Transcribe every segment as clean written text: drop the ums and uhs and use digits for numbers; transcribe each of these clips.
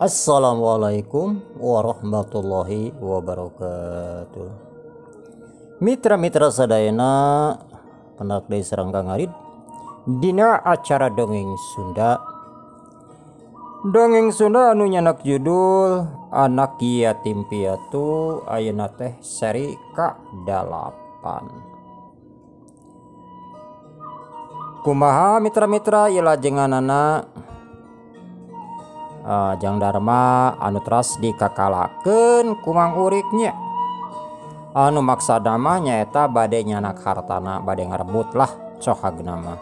Assalamualaikum warahmatullahi wabarakatuh. Mitra-mitra sadayana penak deui sareng ngarid dina acara dongeng Sunda. Dongeng Sunda anu nyanak judul Anak Yatim Piatu ayeuna teh seri ka-8. Kumaha mitra-mitra ieu lajenganana Jang Dharma anu teras dikakalakeun ku Mang Uriknya. Anu maksudna mah nyaeta bade nyanak hartana, bade ngarebut lah cohagna mah.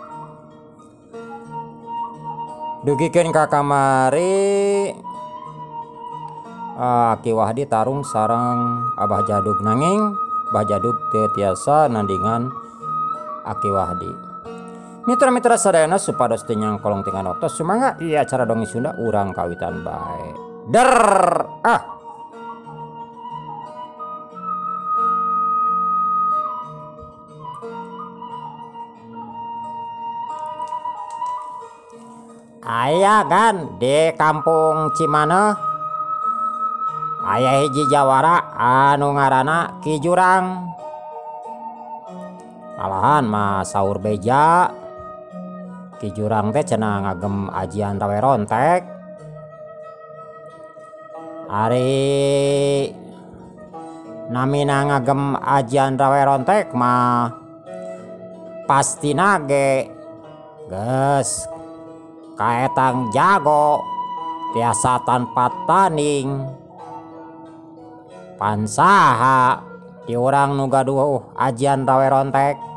Dugikeun ka kamari Ki Wahdi tarung sareng Abah Jadug, nanging Abah Jadug teu tiasa nandingan Aki Wahdi. Mitra-mitra sadayana supados teu nyangkolong tingan waktu sumangga ieu acara dongeng Sunda urang kawitan bae. Aya kan di kampung Cimaneh aya hiji jawara anu ngaranna Ki Jurang. Malahan mah saur beja Ki Jurang teh cenah ngagem ajian rawe rontek. Ari namina ngagem ajian rawe rontek mah pastina ge geus kaetang jago tiasa tanpa tanding. Pansaha di urang nu gaduh ajian rawe rontek.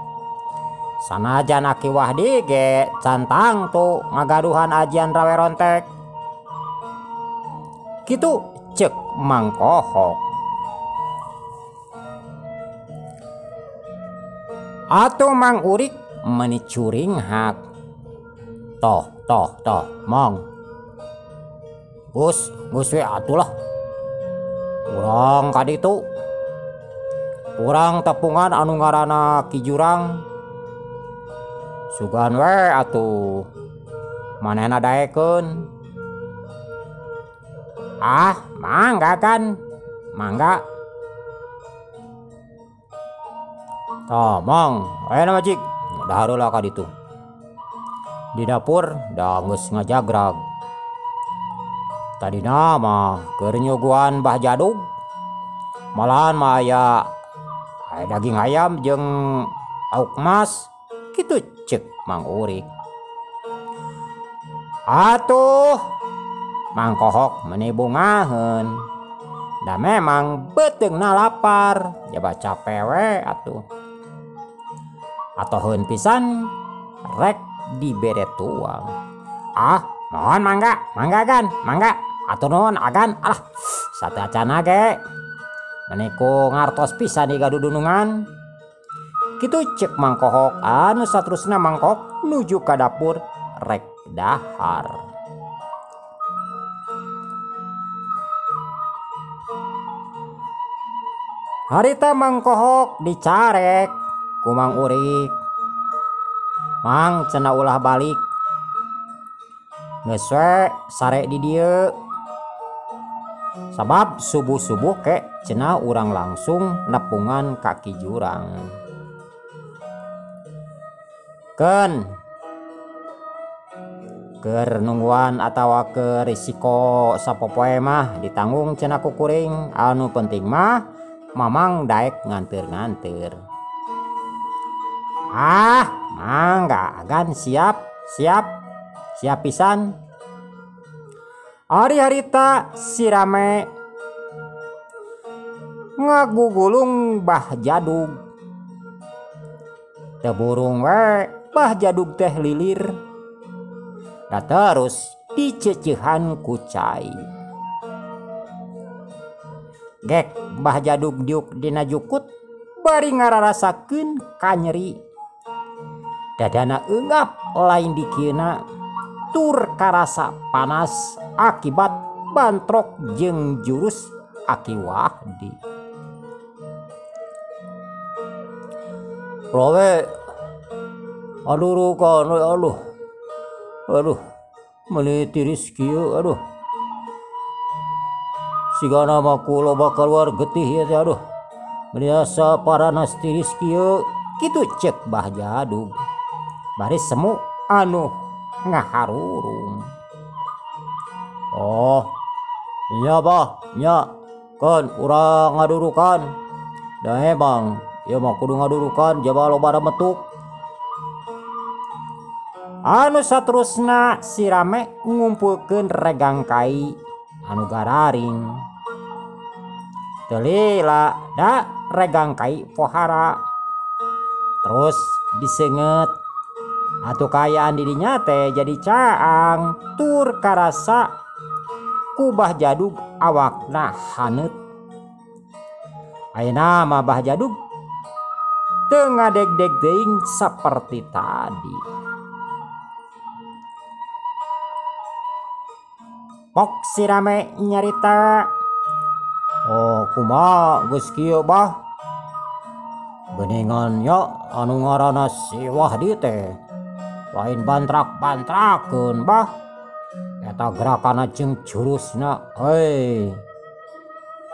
Sanajan Aki Wahdi ge cantang tuh ngagaduhan ajian rawe rontek. Kitu cek Mang Kohok. Atuh Mang Urik meuni curing hak. Toh Mang. Gus we atuh lah. Urang kaditu. Urang tepungan anu ngaranna Ki Jurang. Sugan we atuh manehna daekeun. Mangga kan, mangga. Tah Mang, ayeuna Majik dahar heula ka ditu. Di dapur da geus ngajagrag. Tadina mah keur nyuguhan Mbah Jadug. Malahan mah aya daging ayam jeung lauk emas. Kitu cek Mang Urik. Atuh Mang Kohok meuni bungaheun. Da memang beuteungna lapar, jaba capek we atuh. Atoheun pisan rek dibere tuang. Mohon mangga kan, mangga. Atur nuhun agan, alah sateuacanna ge. Meuni ku ngartos pisan di gadudunungan. Kitu cek Mang Kohok. Anu saterusna Mang Kohok nuju ka dapur rek dahar. Harita Mang Kohok dicarek ku Mang Urik. Mang cenah ulah balik. Geus we sare di dieu. Sabab subuh-subuh ke cenah urang langsung nepungan ka Ki Jurang. Keur nungguan atawa ke risiko sapopoe mah ditanggung cenah ku kuring. Anu penting mah mamang daek nganteur-nganteur. Mangga agan siap pisan. Ari harita si rame ngagugulung Mbah Jadug. Teu burung we Mbah Jadug teh lilir. Da terus diceuceuhan ku cai. Gek Mbah Jadug diuk dina jukut bari ngararasakeun kanyeri. Dadana eungap lain dikieuna tur karasa panas akibat bantrok jeung jurus Aki Wahdi. Rawe aduh kan aduh meuli tiris kieu aduh sigana mah kula bakal luar getih ya aduh. Biasa para nastiris kieu kitu cek Bah Jadug. Bari semu anu ngaharurung. Oh, nya Bah, nya kan urang ngadurukan. Da emang ieu mah kudu ngadurukan jaba loba metuk. Anu saterusna si Rame ngumpulkeun regang kai anu gararing. Teu lila da regang kai pohara. Terus diseungeut atuh kaayaan di dinya teh jadi caang tur karasa ku Bah Jadug awakna haneut. Ayeuna mah Bah Jadug teu ngadeg-deg teuing saperti tadi. Pok si Rame nyarita. Oh kumaha geus kieu Bah? Geuningan nya anu ngaranna si Wahdi teh lain bantrak-bantrakeun Bah. Eta gerakanna jeung jurusna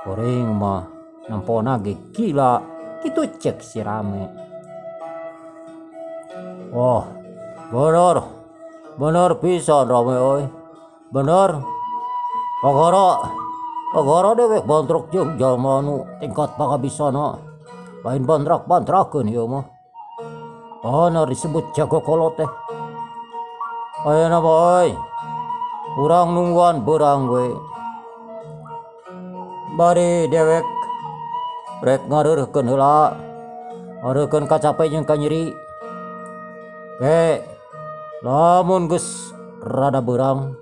kuring mah nampona ge gila kitu cek si Rame. Oh bener pisan Rame euy. Bener. Agara dewek bantrok jeung jalma anu tingkat pangabisana lain bantrak-bantrakeun ieu mah. Ana disebut jago kolot teh. Ayeuna mah euy urang nungguan beurang we. Bari dewek rek ngareureuhkeun heula. Ngareureuhkeun kacape jeung kanyeri. Lamun geus rada beurang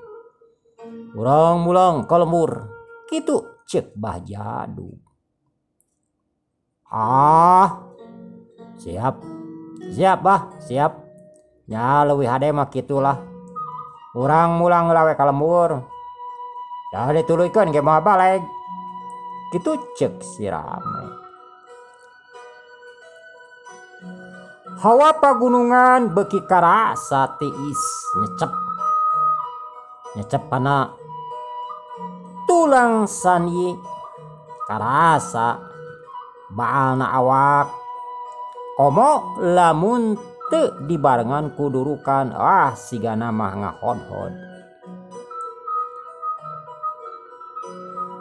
urang mulang ka lembur kitu cek Bah Jadug. Siap Bah, siap. Nya leuwih hade mah kitulah. Urang mulang heula we ka lembur. Da dituluykeun ge moal baleg. Kitu cek si Rame. Hawa pagunungan beuki karasa tiis nyecep kana tulang sanyi karasa baalna awak komo lamun teu dibarengan kudurukan sigana mah ngahodhod.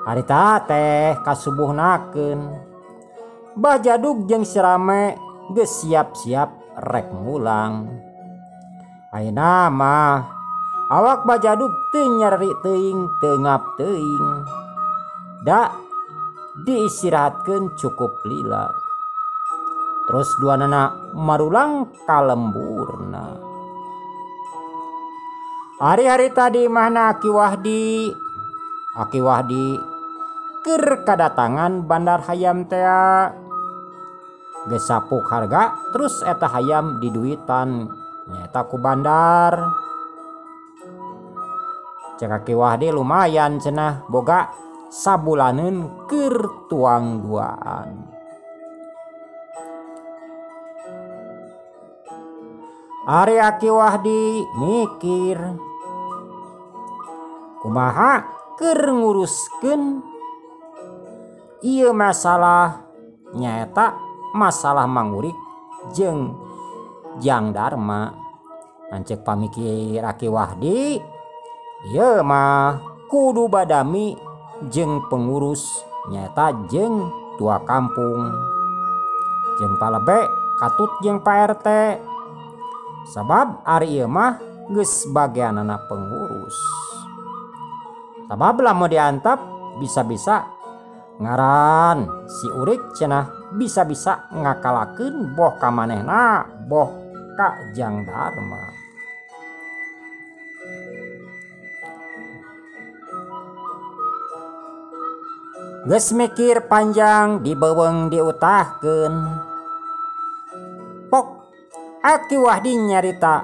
Harita teh kasubuhnakeun Bah Jadug jeung si Rame geus siap-siap rek mulang. Ayeuna mah awak Bah Jadug teu nyeri teuing teu ngap teuing. Da diistirahatkeun cukup lila. Terus duanana marulang ka lemburna. Hari-hari tadi mahna Aki Wahdi keur kadatangan bandar hayam teh. Geus sapuk harga terus eta hayam diduitan nyata ku bandar. Cek Aki Wahdi lumayan cenah boga sabulaneun keur tuang duaan. Ari Aki Wahdi mikir kumaha keur nguruskeun ieu masalah nyaeta masalah mangurik jeung Jang Darma. Ancek pamikir Aki Wahdi ieu mah kudu badami jeung pengurus nyaeta jeung tua kampung jeung palebe katut jeung Pak RT. Sabab ari ieu mah geus bageanana pengurus. Sabab lamun diantap bisa-bisa ngaran si urik cenah bisa-bisa ngakalakeun boh ka manehna boh ka Jang Darma. Geus mikir panjang dibeuweung diutahkeun. Pok Aki Wahdi nyarita.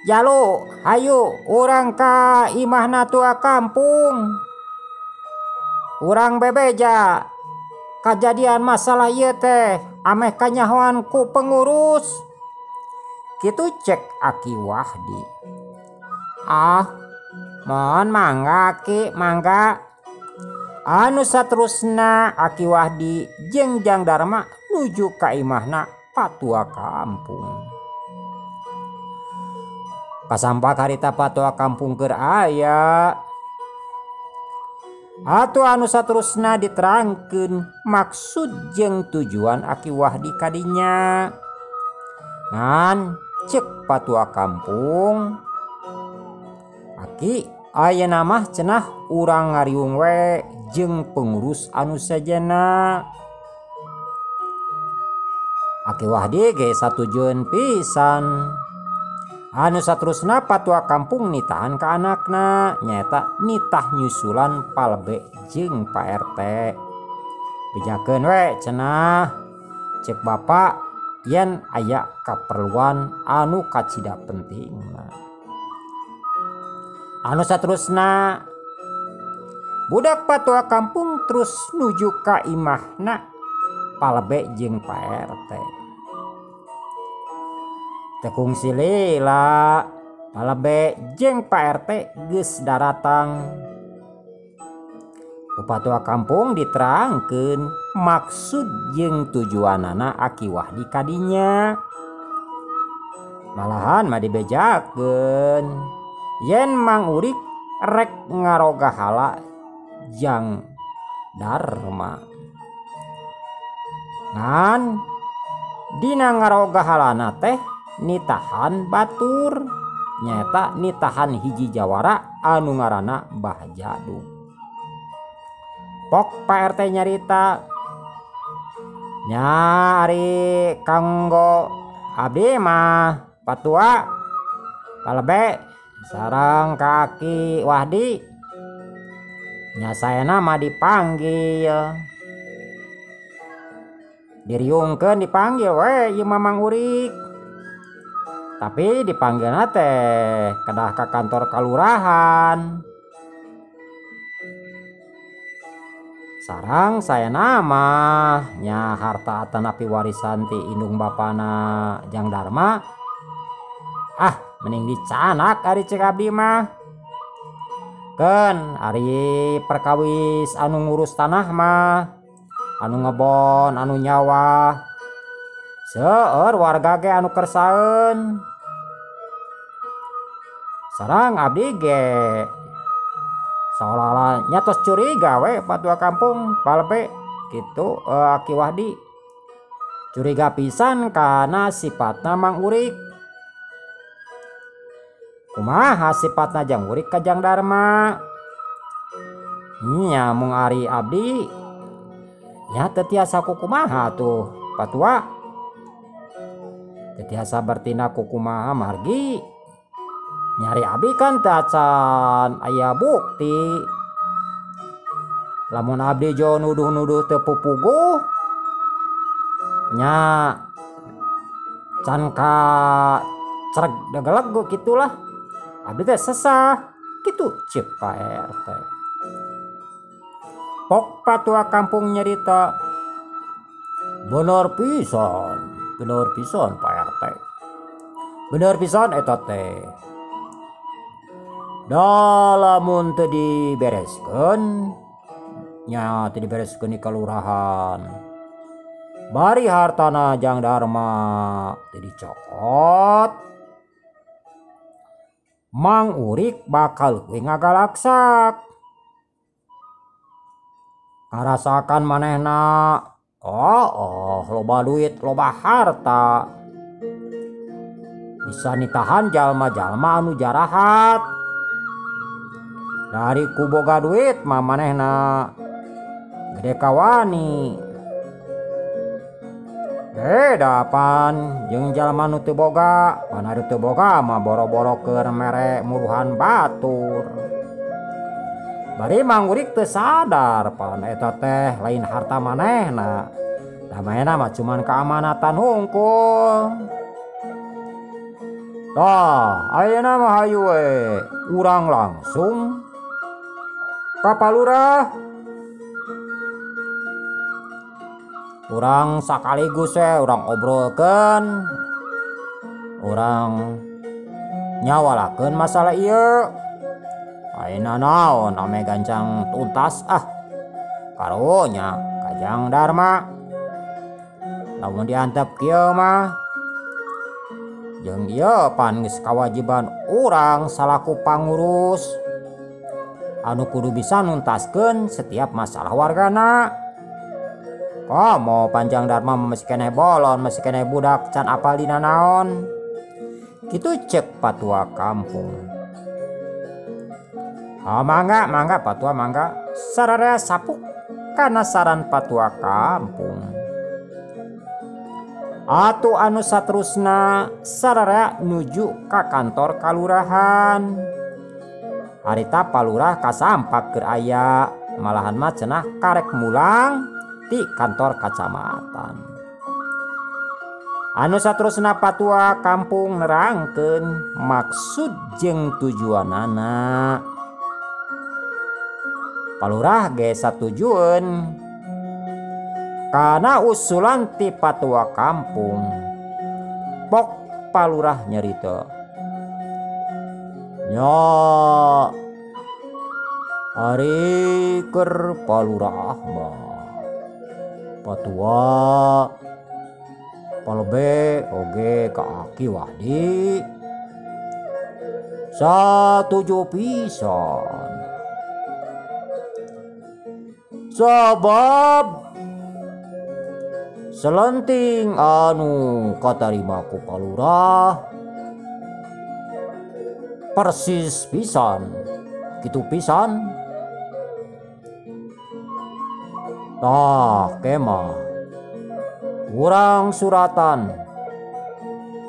Jalo, hayu urang ka imahna tua kampung. Urang bebeja kajadian masalah ieu teh ameh kanyahoan ku pengurus. Kitu cek Aki Wahdi. Mohon mangga Ki, mangga. Anu saterusna Aki Wahdi jeung Jang Darma nuju ka imahna patua kampung. Kasampak harita patua kampung keur aya. Atuh anu saterusna diterangkeun maksud jeung tujuan Aki Wahdi kadinya. Ngan cek patua kampung, Aki ayeuna mah cenah urang ngariung we jeung pengurus anu sajana. Aki Wahdi ge satujueun pisan. Anu saterusna patua kampung nitahan ka anakna nyaeta nitah nyusulan palbe jeung Pak RT. Bejakeun we cenah cek bapak yen aya kaperluan anu kacida pentingna. Anu saterusna budak patua kampung terus nuju ka imahna palbe jeung Pak RT. Tekung silila palbe jeung Pak RT geus daratang. Ku patua kampung diterangkeun maksud jeung tujuanana Aki Wahdi kadinya. Malahan mah dibejakeun yen Mang Urik rek ngaroga hala Jang Darma. Ngan dina ngaroga halana teh nitahan batur nyata nitahan hiji jawara anu ngaranna Mbah Jadung. Pok Pak RT nyarita nyari kanggo abdi mah patua palebe sareng Aki Wahdi nya saena mah dipanggil diriungkeun dipanggil we ieu Mang Urik. Tapi dipanggilna teh kedah ka kantor kalurahan. Sarang saya nama nya harta atanapi warisan ti indung bapana Jang Darma. Mending dicanak ari cek abdi mah. Keun ari perkawis anu ngurus tanah mah anu ngebon anu nyawa seueur warga ge anu kersaeun. Sarang abdi ge seolah-olah nyatos curiga we patua kampung palbe kitu Aki Wahdi. Curiga pisan kana sifatna Mang Urik. Kumaha sifatna Jang Urik ka Jang Darma? Nya mung ari abdi nya teu tiasa kumaha tuh patua. Teu tiasa bertindak kumaha margi nyari abdi kan teu acan aya bukti. Lamun abdi jo nuduh-nuduh teu pupuguh nya can ka cereg degeleg gitulah. Abdi teh sesah kitu cep Pak RT. Pok patua kampung nyarita bener pisan Pak RT. Bener pisan eta teh. Lamun teu dibereskeun nya teu dibereskeun di kalurahan. Bari hartana Jang Darma teu dicokot, Mang Urik bakal leuwih ngagalaksak. Ngarasakan manehna loba duit loba harta bisa nitahan jalma-jalma anu jarahat. Dari kuboga duit mah manehna gede kawani. Beda pan jeung jalma nu teu boga. Pan ari teu boga mah boro-boro keur mere muruhan batur. Bari Mang Urik teu sadar pan eta teh lain harta manehna. Da manehna mah cuman keamanatan hungkul. Tah, ayeuna mah hayu we urang langsung ka Palurah. Urang sakaligus urang obrolkeun, urang nyawalakeun masalah ieu. Ayeuna naon ame gancang tuntas karunya Kajang Dharma. Lamun diantep kieu mah jeung ieu pan geus kawajiban urang salaku pangurus anu kudu bisa nuntaskeun setiap masalah wargana. Komo Panjang Dharma masih keneh bolon, masih keneh budak can apal dina naon. Kitu cek patua kampung. Mangga patua mangga sararea sapuk kana saran patua kampung. Atu anu saterusna sararea nuju ka kantor kalurahan. Harita palurah kasampak keur aya, malahan mah cenah karek mulang ti kantor kacamatan. Anu saterusna patua kampung nerangkeun maksud jeung tujuanana. Palurah ge satujueun kana usulan ti patua kampung. Pok palurah nyarita, nya ari keur palurah mah patua palebe oge ka Aki Wahdi satuju pisan. Sabab selenting anu katarima ku palurah persis pisan, kitu pisan. Tah kemah urang suratan,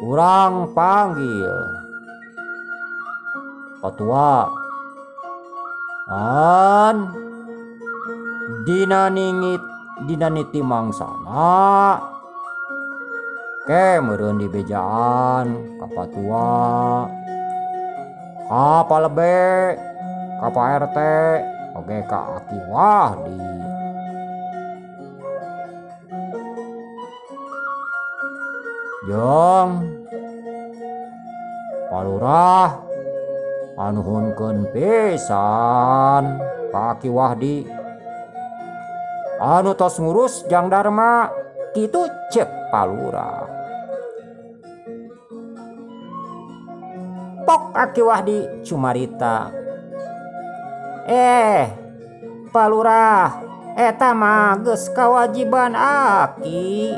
urang panggil patua an dina niti mangsana ke meureun dibejaan ka patua, ka palebe, ka Pak RT, oge ka Aki Wahdi. Jeung palurah anuhunkeun pisan ka Aki Wahdi anu tos ngurus Jang Dharma, kitu cek palurah. Pok Aki Wahdi cumarita, palurah eta mah geus kawajiban Aki.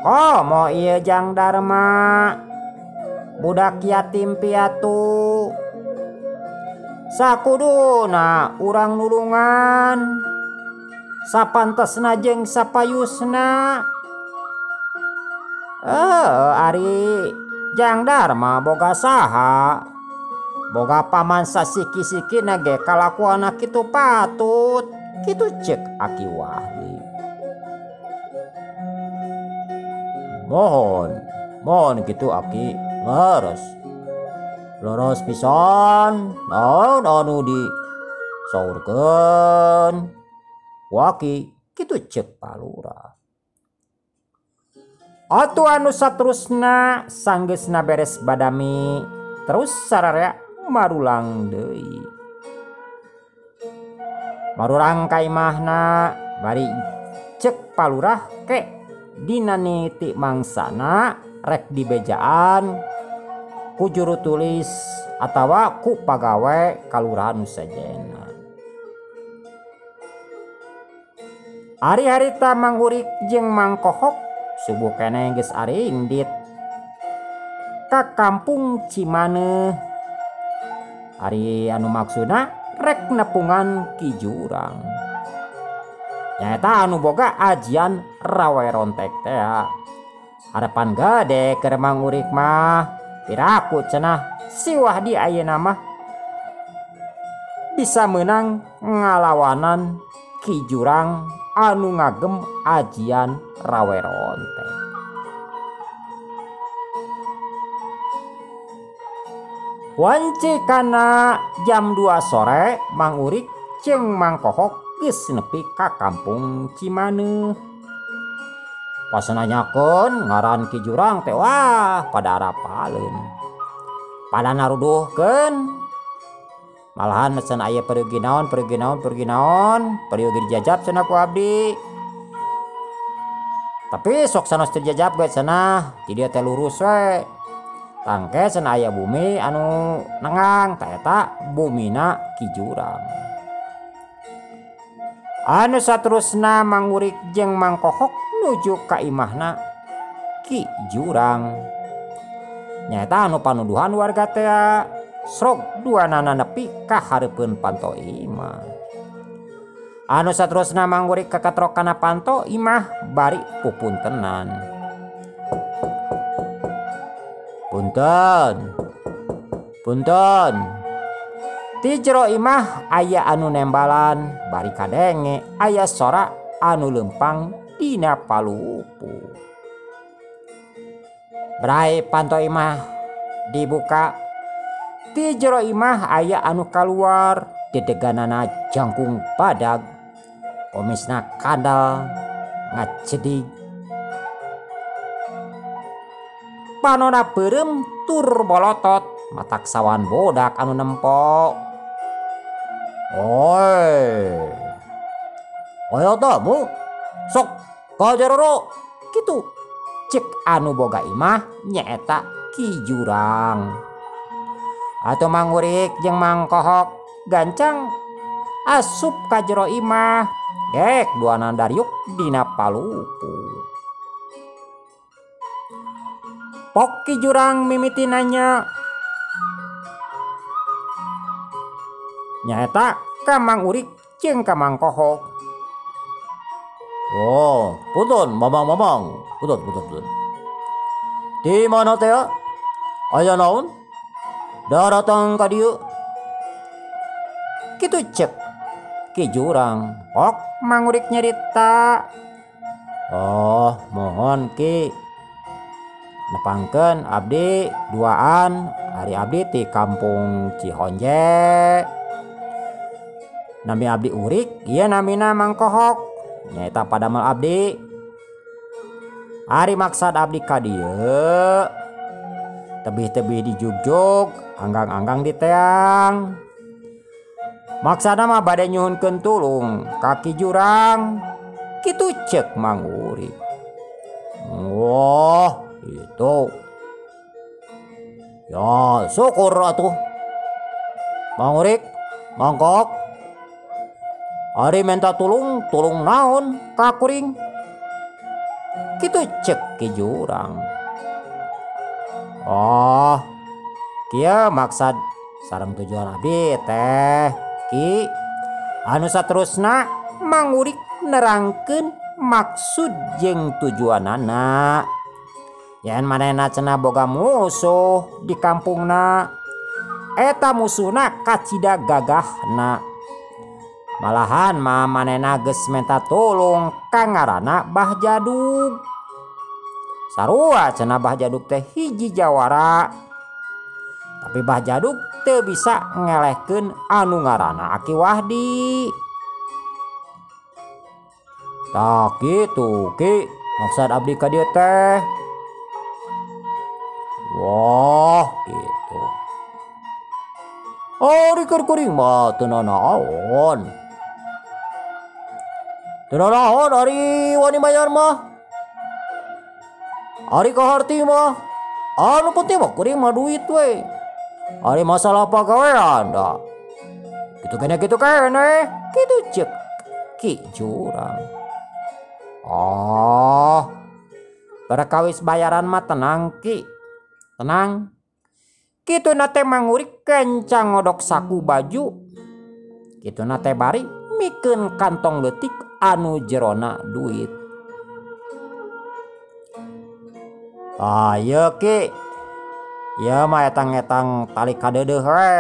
Komo ieu Jang Dharma budak yatim piatu, sakuduna urang nulungan, sapantesna jeung sapayusna. Ari Jang Dharma boga saha, boga paman sasiki-sikina ge kalakuanna kitu patut, kitu cek Aki Wahdi. Mohon kitu Aki leres pisan naon anu disaurkeun Waki, kitu cek palurah. Atu anu saterusna sanggeusna beres badami terus sararea marulang deui. Marurang ka imahna bari cek palurah ke dina niti mangsana rek dibejaan ku juru tulis atawa ku pagawe kalurahan nu sajena. Hari-harita Mang Urik jeung Mang Kohok subuh keneh geus aringdit ka kampung Cimaneuh. Ari anu maksudna rek nepungan ki jurang. Nyaeta anu boga ajian rawe rontek teh. Harapan gede keur Mang Urik mah piraku cenah si Wahdi ayeuna mah bisa menang ngalawanan ki jurang anu ngagem ajian rawe rontek. Wanci kana jam 2 sore Mang Urik jeung Mang Kohok geus nepi ka kampung Cimaneuh. Pas nanyakeun ngaran ki jurang teh wah pada arapaleun. Pada naruduhkeun Malahan mesen aya pergi naon pergi dijajab cenah ku abdi. Tapi sok sanos dijajab ge cenah di dieu teh lurus we. Tangke cenah aya bumi anu nengang ta eta bumina Ki Jurang. Anu saterusna Mang Urik jeung Mang Kohok nuju ka imahna Ki Jurang. Nyaeta anu panuduhan warga teh srog duanana nepi ka hareupeun Panto imah. Anu saterusna Mang Urik kakatrok kana Panto imah bari pupuntenan. Punten. Ti jero imah aya anu nembalan bari kadenge aya sora anu lempang dina palupu. Brai Panto imah dibuka. Ti jero imah aya anu kaluar dedeganana jangkung badag. Pomisna kandal ngacedig. Panona beureum tur bolotot matak sawan bodak anu nempok. Oi tamu sok ka jaroro kitu cek anu boga imah nyaeta Ki Jurang. Atuh Mang Urik jeung Mang Kohok gancang asup ka jero imah gek duana dariuk dina palupu. Pok Ki Jurang mimiti nanya. Nyaeta ka Mang Urik jeung ka Mang Kohok. Punten mamang. Punten. Di mana teh? Aya naon? Da datang ka dieu. Kitu cek Ki Jurang. Pok Mang Urik nyarita. Mohon Ki. Nepangkeun abdi duaan hari abdi ti kampung Cihonje. Nami abdi Urik, ieu namina Mang Kohok. Nyaeta padamel abdi. Ari maksad abdi ka dieu. Tebih-tebih di jugjug, anggang-anggang di teang. Maksana mah bade nyuhunkeun tulung ka Ki Jurang. Kitu ceuk Mang Urik. Itu. Ya, syukur atuh. Mang Urik, Mang Kohok. Ari minta tulung naon ka kuring. Kitu cek Ki Jurang. Kieu maksad sareng tujuan abdi teh Ki. Anu saterusna Mang Urik nerangkeun maksud jeung tujuanana. Yen manehna cenah boga musuh di kampungna. Eta musuhna kacida gagahna. Malahan mah manehna geus menta tulung ka ngaranna Bah Jaduk. Sarua cenah Bah Jaduk teh hiji jawara. Tapi Bah Jaduk teu bisa ngelehkeun anu ngaranna Aki Wahdi. Tah kitu Ki maksud abdi ka dieu teh. Gitu. Ari keur kuring mah teu nanaon. Ari wani bayar mah. Ari kaharti mah anu penting mah kuring mah duit we. Ari masalah pagawean da. Kitu kene kitu cek Ki Jurang. Perkawis bayaran mah tenang Ki. Tenang. Kitu nate Mang Urik kencang ngodok saku baju. Kitu nate bari mikeun kantong leutik anu jerona duit. Ieu Ki. Ieu mah etang-etang tali kadeudeuh we.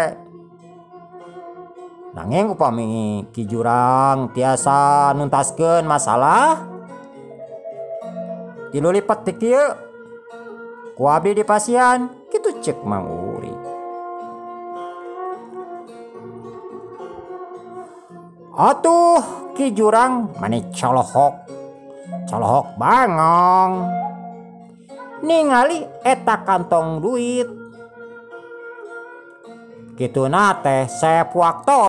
Nanging upami Ki Jurang tiasa nuntaskeun masalah tilu lipat ti kieu. Ku abdi dipasihan, kitu cek Mang Urik. Atuh Ki Jurang mane colohok bangong. Ningali eta kantong duit. Kituna teh Chef Wakto.